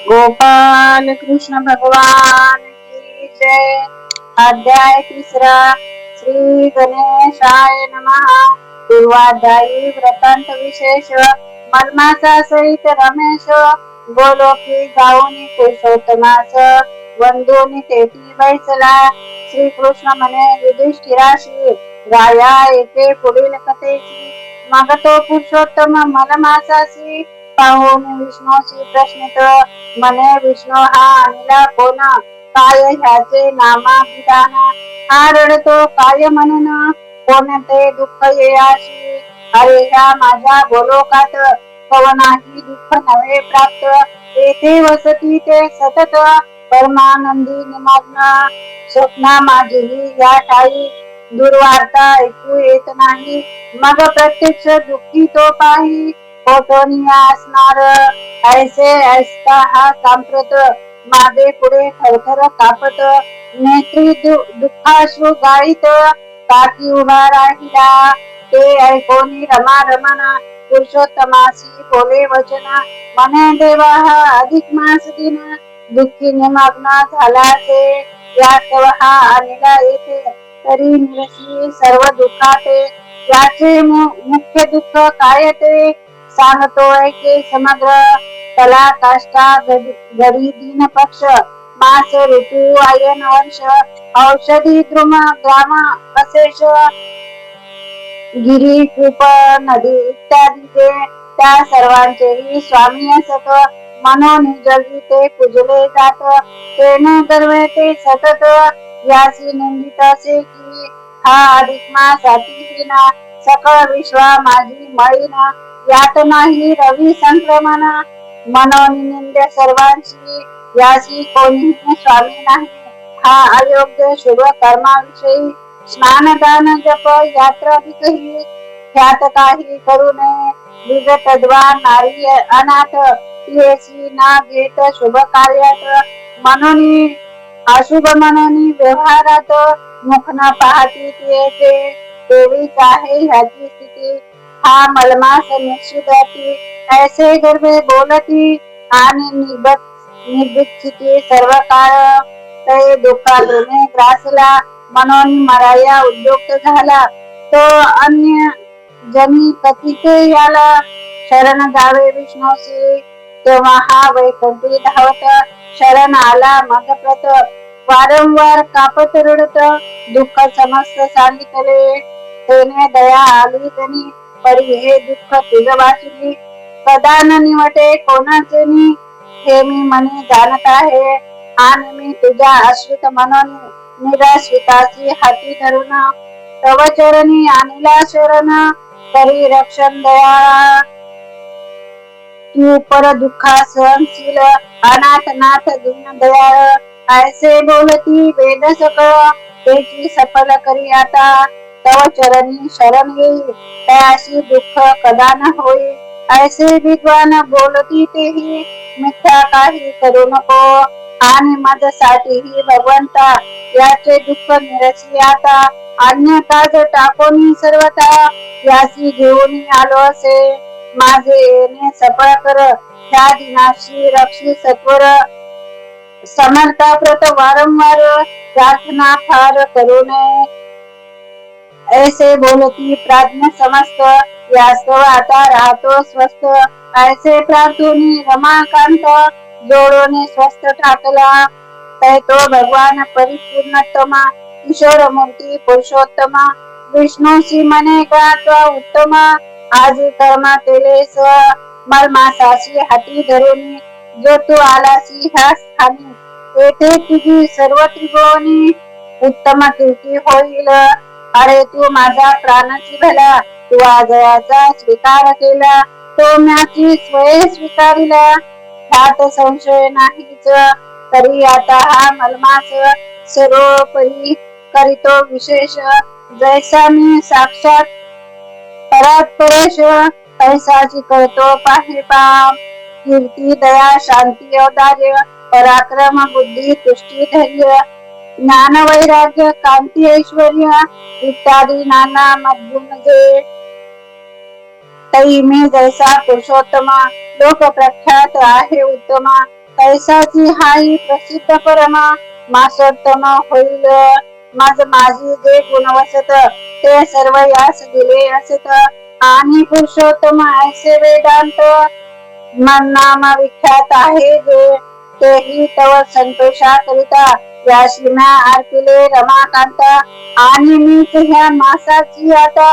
गोपाल कृष्ण भगवान की जय। अध्याय 3 श्री गणेशाय नमः। पूर्वाध्यायी व्रतांत विशेष। मलमासा सहित रमेश गोलोकी गाऊनी पुरुषोत्तमास वंदोनी तेथी बैसला। श्री कृष्ण म्हणे युधिष्ठिराशी गाया येथे पुढील कथेची। मग तो पुरुषोत्तम मलमासाशी पाहून विष्णूशी प्रश्नित म्हणे विष्णू हा आणला कोण, काय ह्याचे नामाभिधान, हा रडतो काय म्हणून, कोणते दुःख येयाशी, अरे ह्या माझ्या गोलोकात कवनाही दुःख नव्हे प्राप्त, येथे वसती ते सतत परमानंदी निमग्न, स्वप्ना माझीही या ठाई दुर्वार्ता ऐकू येत नाही, मग प्रत्यक्ष दुःखी तो पाही कोठोनी असणार, ऐसे ऐसता हा सांप्रत मागे पुढे थरथर कापत, नेत्री दुःखाश्रू गाळीत काठी उभा राहिला, ते ऐकोनी रमा रमना पुरुषोत्तमासी बोले वचन, म्हणे देवा हा अधिक मास दिन दुःखी निमग्न झालाचे, यास्तव हा आणला येथे तरी निरशी सर्व दुःखाते, याचे मुख्य दुःख काय ते सांगतो ऐके समग्र, तला काष्टा घडी दिन पक्ष मास ऋतू आयन वर्ष, औषधी द्रुम ग्राम अशेष गिरी कूप नदी इत्यादी जे त्या सर्वांचेही स्वामी असत, म्हणून जगी ते पूजले जात, तेने गर्वे ते सतत, यासी निंदित असे की हा अधिक मास अतिहीन, सकळ विश्वा माझी मळीन, यात नाही रवी संक्रमण, म्हणून निंद्य सर्वांची, यासी कोणीही स्वामी नाही, हा अयोग्य शुभ कर्माविषयी स्नान दान जप यात्रा अधिकही, ह्यात काही करू नये, विगतद्वा नारी अनाथ, येसी ना घेत शुभ कार्यात, म्हणून अशुभ म्हणून व्यवहारात मुख न पाहती येते, देवीच आहे ह्याची स्थिती, हा मलमास निश्चिती, ऐसे गर्भे बोलती आणि निर्भिक्षिती सर्व काळ, ते दुःखाने ग्रासला, म्हणून मराया उद्युक्त झाला, तो अन्य जनी कथिते याला शरण जावे विष्णूसी, तेव्हा हा वैकुंठी धावत शरण आला मग प्रत, वारंवार कापत रडत दुःख समस्त सांगितले, तेने दया आली जनी परी हे दुःख तुझ वाचली, कदा न निवटे कोणाचे हे मी मनी जाणत आहे, आणि मी तुझ्या आश्रित म्हणून निराश्रिताची हाती धरून तव चरणी आणला शरण, तरी रक्षण दयाळा तू पर दुःखा सहनशील, अनाथ नाथ दीन दयाळ, ऐसे बोलती वेद सकळ, त्याची सफल करी आता, तव चरणी शरण येई त्याशी दुःख कदा न होई, ऐसे विद्वान बोलती तेही मिथ्या काही करू नको, आणि माझ्यासाठीही भगवंता याचे दुःख निरसी आता, अन्य काज टाकून सर्वथा यासी घेऊन आलो असे, माझे येणे सफळ कर ह्या दिनाशी रक्षी सत्वर, समर्था प्रत वारंवार प्रार्थना फार करू नये, ऐसे बोलती प्राज्ञ समस्त, यास्तव आता राहतो स्वस्थ, ऐसे प्रार्थुनी रमाकांत जोडोने स्वस्थ ठाकला, तै तो भगवान परिपूर्णतमा किशोर मूर्ती पुरुषोत्तमा, विष्णूशी म्हणे गात्वा उत्तम, आजी कर्मा केले स्व, मलमासाशी हाती धरून जो तू आलासी ह्या स्थानी, येथे तुझी सर्व त्रिभुवनी उत्तम कीर्ती होईल, अरे तू माझा प्राणाची भला, तू आजयाचा स्वीकार केला, तो म्याची स्वय स्वीकारिला, ह्यात संशय नाहीच, तरी आता हा मलमास सर्वोपरी करीतो विशेष, जैसा मी साक्षात परात परेश, तैसाची करतो पाहे पाम, कीर्ती दया शांती औदार्य पराक्रम बुद्धी तुष्टी धैर्य ज्ञान वैराग्य कांती ऐश्वर्य इत्यादी नाना मधुन जे, तै मी जैसा पुरुषोत्तमा लोक प्रख्यात आहे उत्तमा, तैसाची हाही प्रसिद्ध परमा मासोत्तम होईल. माझी जे गुण वसत ते सर्व यास दिले असत. आणि पुरुषोत्तम ऐसे वेदांत नाम विख्यात आहे जे तेही तव संतोषाकरिता याशी म्या अर्पिले रमाकांत. आणि मीच ह्या मासाची आता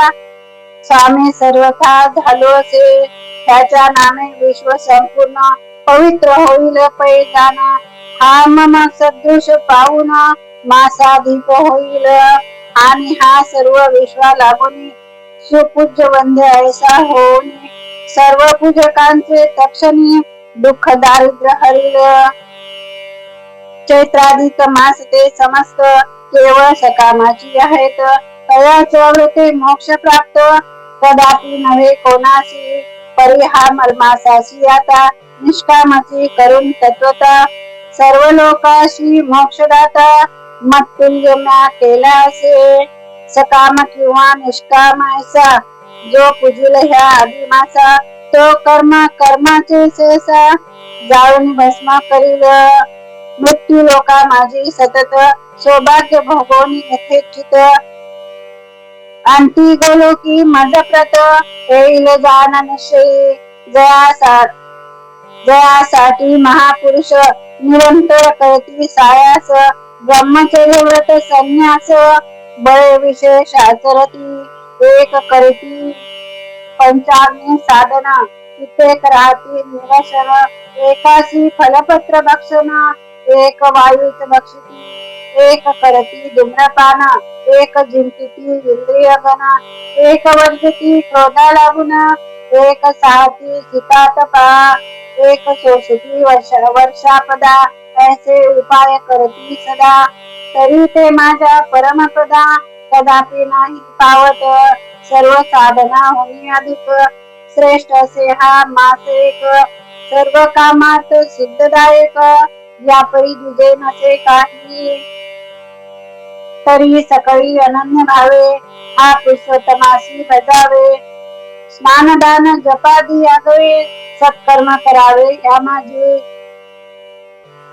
स्वामी सर्वथा झालो असे. त्याच्या नामे विश्व संपूर्ण पवित्र होईल पैजान. हा मम सदृश पाहून मासाधीप होईल. आणि हा सर्व विश्वा लागून सुपूज्य वंद्य ऐसा होऊन सर्व पूजकांचे तक्षणी दुःख दारिद्र्य हरिल. चैत्राधिक मास ते समस्त केवळ सकामाची आहेत. तयाच्या व्रते मोक्ष प्राप्त कदापि नव्हे कोणाशी. परी हा मासाशी आता निष्कामाची करून तत्वता सर्व लोकाशी मोक्षदाता मत्तुल्य म्या केला असे. सकाम किंवा निष्काम ऐसा जो पूजिल ह्या आदिमासा तो कर्माचे शेषा जाळून भस्म करील. मृत्यू लोका माझी सतत सौभाग्य भोगवणी यथेच्छित. अंती गोलोकी मज प्रत येईल जाण निश्चयी. जयासाठी महापुरुष निरंतर करती सायास. ब्रह्मचर्य व्रत संन्यास बळे विशेष आचरती. एक करती पंचाग्नी साधना कित्येक राहती निरसन. एकाशी फलपत्र भक्षण एक वायूच भक्षिती. एक करती धूम्रपान एक जिंकिती इंद्रिय गण. एक वर्जती क्रोधा लागून एक साहती चितातपा. एक शोषती वर्षापदा ऐसे उपाय करती सदा. तरी ते माझ्या परमपदा कदापि नाही पावत. सर्व साधना होणी अधिक श्रेष्ठ असे हा मास एक. सर्व कामात सिद्धदायक यापरी दुजे नसे काही. तरी सकळी अनन्य भावे हा पुरुषोत्तमासी भजावे. स्नानदान जपादी यागवे सत्कर्म करावे या माझे.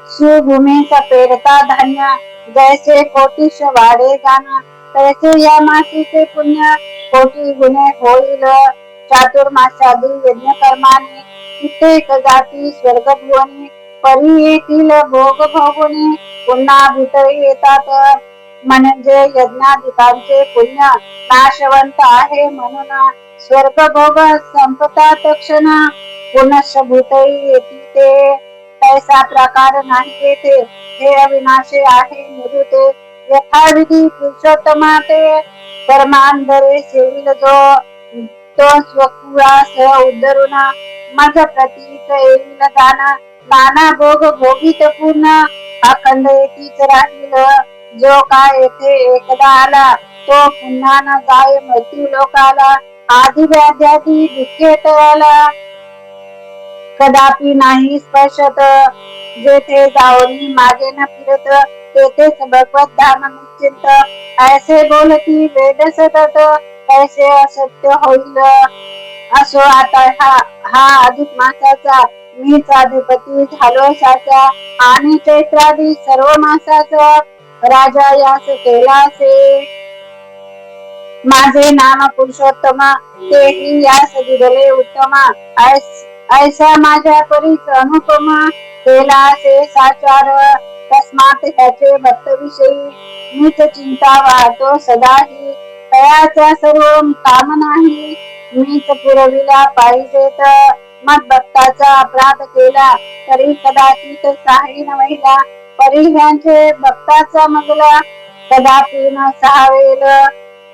शिवभूमीचा पेरता धान्य जैसे कोटीश वाढे गाण. तैसे या मासीचे पुण्य कोटी गुणे होईल. चातुर्मास्यादी यज्ञ कर्माने कित्येक जाती स्वर्ग भुवनी. परी येथील भोग भोगुनी पुन्हा भीतरी येतात. म्हणजे यज्ञाधिकांचे पुण्य नाशवंत आहे म्हणून स्वर्ग भोग संपतात क्षण पुनश्च भूतही येती ते. तैसा प्रकार नाही येथे हे अविनाशी आहे निरुते. यथाविधी पुरुषोत्तमा ते कर्मांधरे सेविल जो. तो स्वकुळास उद्धरून मज प्रतीत येईल दान. नाना भोग भोगीत पूर्ण अखंड येतीच राहील. जो काय येथे एकदा आला तो पुन्हा न जाय मृत्यू लोकाला. आधी व्याध्यादी दुःखे तयाला कदापि नाही स्पर्शत. जेथे जाऊनी मागे न फिरत तेथेच भगवत धाम निश्चिंत. ऐसे बोलती वेद सतत ऐसे असत्य होईल. असो आता हा अधिक मासाचा मीच अधिपती झालो साचा. आणि चैत्रादी सर्व मासाचा राजा यास केला असे. माझे नाम पुरुषोत्तम तेही यास दिले उत्तम. ऐसा माझ्या परीच अनुपम केला असे साचार. तस्मात ह्याचे भक्तविषयी मीच चिंता वाहतो सदाही. तयाचा सर्व काम नाही मीच पुरविला पाहिजेत. मग भक्ताचा अपराध केला तरी कदाचित साही न महिला. परी ह्यांचे भक्ताचा मगला कदापि न सहावेल.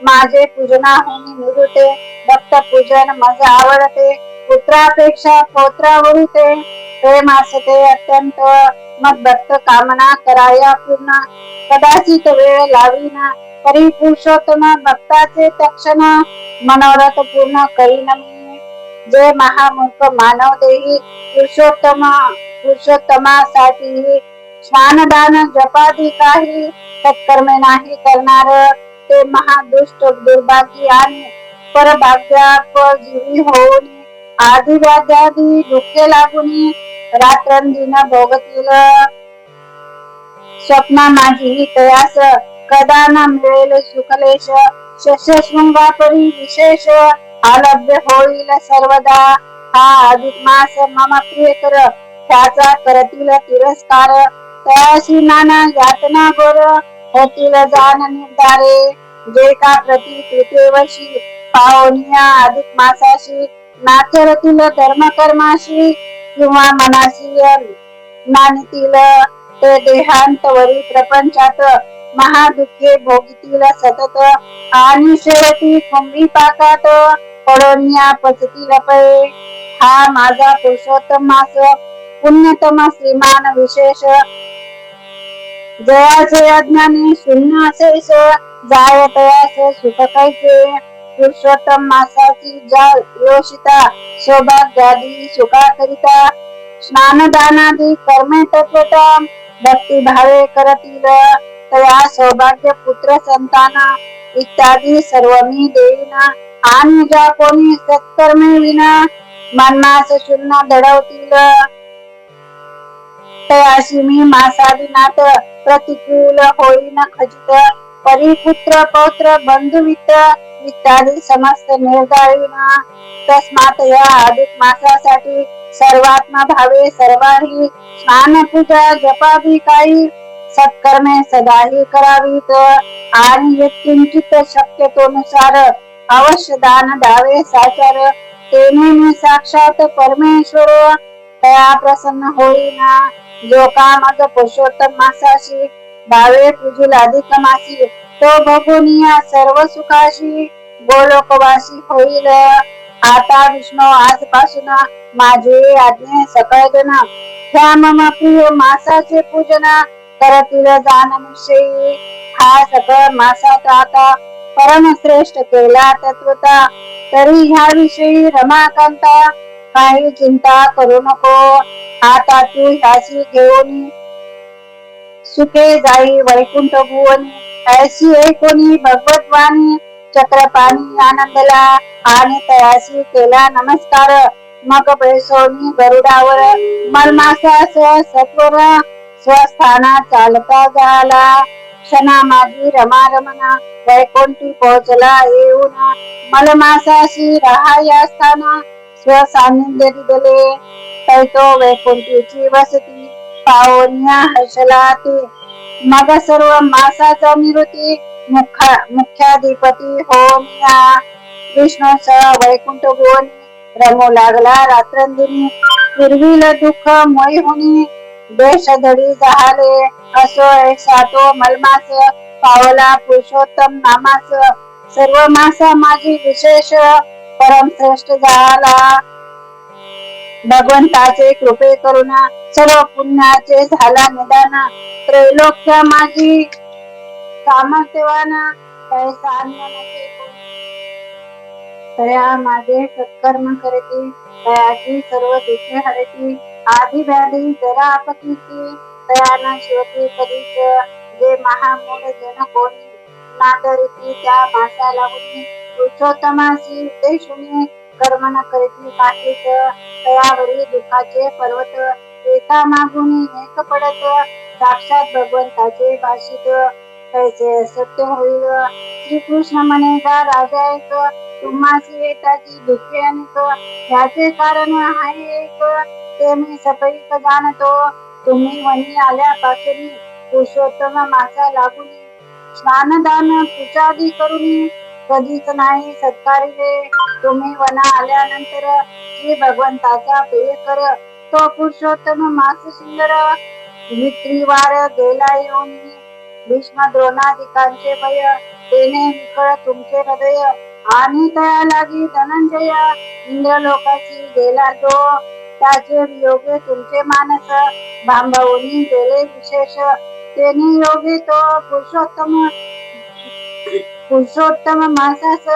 माझे पूजनाहुनी निवृते भक्त पूजन मज आवडते. पुत्रापेक्षा पौत्रावरुते प्रेमास ते अत्यंत. मग भक्त कामना कराया पूर्ण कदाचित वेळ लावीना. परी पुरुषोत्तम भक्ताचे तक्षण मनोरथ पूर्ण करीन मी. जे महामूर्ख मानव देही पुरुषोत्तमासाठी स्नानदान जपादी काही सत्कर्मे नाही करणार. ते महादुष्ट दुर्भागी आणि परभाग्यापजीवी होऊन आधी व्याध्यादी दुःखे लागुनी रात्रंदिन भोगतील स्वप्ना माझी तयास कदा न मिळेल सुखलेश शस्यशृंगापरी विशेष आलभ्य होईल सर्वदा हा अधिक मास मम प्रियकर त्याचा करतील तिरस्कार तयाशी नाना यातना गोर होतील जाण निर्धारे जे का प्रति तृतीय वर्षी पावनिया अधिक मासाशी नाचरतील धर्म कर्माशी किंवा मनाशी नानीतील ते देहांतवरी प्रपंचात महादुःखे भोगतील सतत आणि शेवटी कुंभी पाकात पडोनिया पचतील पै हा माझा पुरुषोत्तम मास पुण्यतम श्रीमान विशेष जयाचे अज्ञानी शून्य असेस जाय तयास सुख कैसे पुरुषोत्तम मासाची ज्या योषिता सौभाग्यादी सुखाकरिता स्नानदानादी कर्मे तत्वता भक्ती भावे करतील तया सौभाग्य पुत्र संताना इत्यादी सर्व मी देईन आणि ज्या कोणी सत्कर्मे विना मन्नास शून्य घडवतील तयाशी मी मासादिनाथ प्रतिकूल होईन खचित परिपुत्र पौत्र बंधुवित इत्यादी समस्त निर्धारीन तस्मात या अधिक मासासाठी सर्वात्मा भावे सर्वाही स्नान पूजा जपादी काही सत्कर्मे सदाही करावीत आणि यत्किंचित शक्यतोनुसार अवश्य दान द्यावे साचार तेने मी साक्षात परमेश्वर तया प्रसन्न होईना जो का मग पुरुषोत्तम मासाशी भावे पूजिल अधिक मासी तो भगुनिया सर्व सुखाशी गोलोकवासी होईल आता विष्णू आजपासून माझे आज्ञे सकळ जन ह्या मम प्रिय मासाचे पूजन करतील जाण निश्चयी हा सकळ मासात आता परमश्रेष्ठ केला तत्वता तरी ह्या विषयी रमाकांता काही चिंता करू नको आता तू ह्याशी घेऊन सुखे जाई वैकुंठ भुवनी ऐशी ऐकोनी भगवतवाणी चक्रपाणी आनंदला आणि तयाशी केला नमस्कार मग बैसोनी गरुडावर मलमासास सत्वर स्वस्थानात चालता झाला क्षणा माझी रमारमना वैकुंठी पोहोचला येऊन मलमासाशी राहाया स्थाना स्वसान्निध्य दिले तैतो वैकुंठीची वसती पावनिया हर्षला ती मग सर्व मासाचा निवृत्ती मुख्याधिपती होनिया विष्णू सह वैकुंठ भुवनी रमू लागला रात्रंदिनी पूर्वील दुःख मोई होनी देश धडी झाले असो ऐसा तो मलमास पावला पुरुषोत्तम नामास सर्व मासा माझी विशेष परमश्रेष्ठ झाला भगवंताचे कृपे करून सर्व पुण्याचे झाला निदान त्रैलोक्य माझी सामर्थ्यवान पैसा तया माझे सत्कर्म करती तयाची सर्व दुःखे हरती आधी व्याधी जरा आपत्तीची तयाना शिवती कधीच जे महामूढ जन कोणी नादरिती त्या मासा लागून पुरुषोत्तमासी उद्देशुनी कर्म न करीती काहीच तयावरी दुःखाचे पर्वत एका मागून एक पडत साक्षात भगवंताचे भाषित कैसे सत्य होईल श्रीकृष्ण म्हणेगा राजा एक तुम्हासी येताची दुःखे अनेक ह्याचे कारण आहे एक ते मी सपैक जाणतो तुम्ही वनी आल्यापासून पुरुषोत्तम मासा लागून स्नानदान पूजादी करून कधीच नाही सत्कारिले तुम्ही वना आल्यानंतर श्री भगवंताचा प्रियकर तो पुरुषोत्तम मास सुंदर विक्रीवार गेला येऊन भीष्म द्रोणादिकांचे भय तेने विकळ तुमचे हृदय आणि तया लागी धनंजय इंद्रलोकाची गेला जो त्याचे योगे तुमचे मानस भांबवून गेले विशेष तेने योगे तो पुरुषोत्तम मासास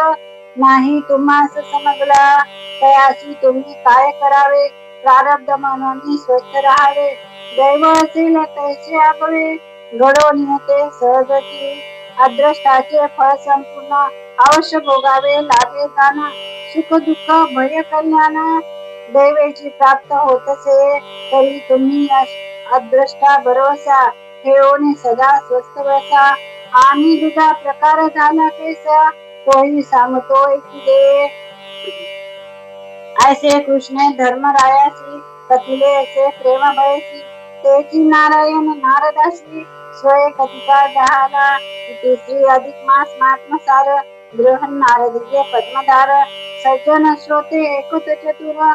नाही तुम्हास समजला तयाशी तुम्ही काय करावे प्रारब्ध म्हणून स्वस्थ राहावे दैव असेल तैसे आगवे घडवून येते सहजती अदृष्टाचे फळ संपूर्ण अवश्य भोगावे लागे जाण सुख दुःख भय कल्याण दैवेची प्राप्त होतसे, तरी तुम्ही अदृष्टा भरोसा ठेवून सदा स्वस्थ बसा. आणि दुधा प्रकार झाला कैसा, तोही सांगतो ऐकी दे. ऐसे कृष्णे धर्मरायासी कथिले असे प्रेम भयसी, तेची नारायण नारदासी स्वय कथिता झाला. तिसरी अधिक मास महात्मसार ग्रहण नारदीय पद्मधार, सज्जन श्रोते ऐकुत चतुर.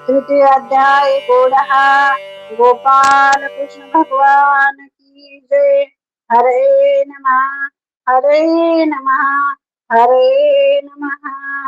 तृतीय अध्याय गोडहा. गोपाल कृष्ण भगवान की जय. हरे नमः, हरे नमः, हरे नमः.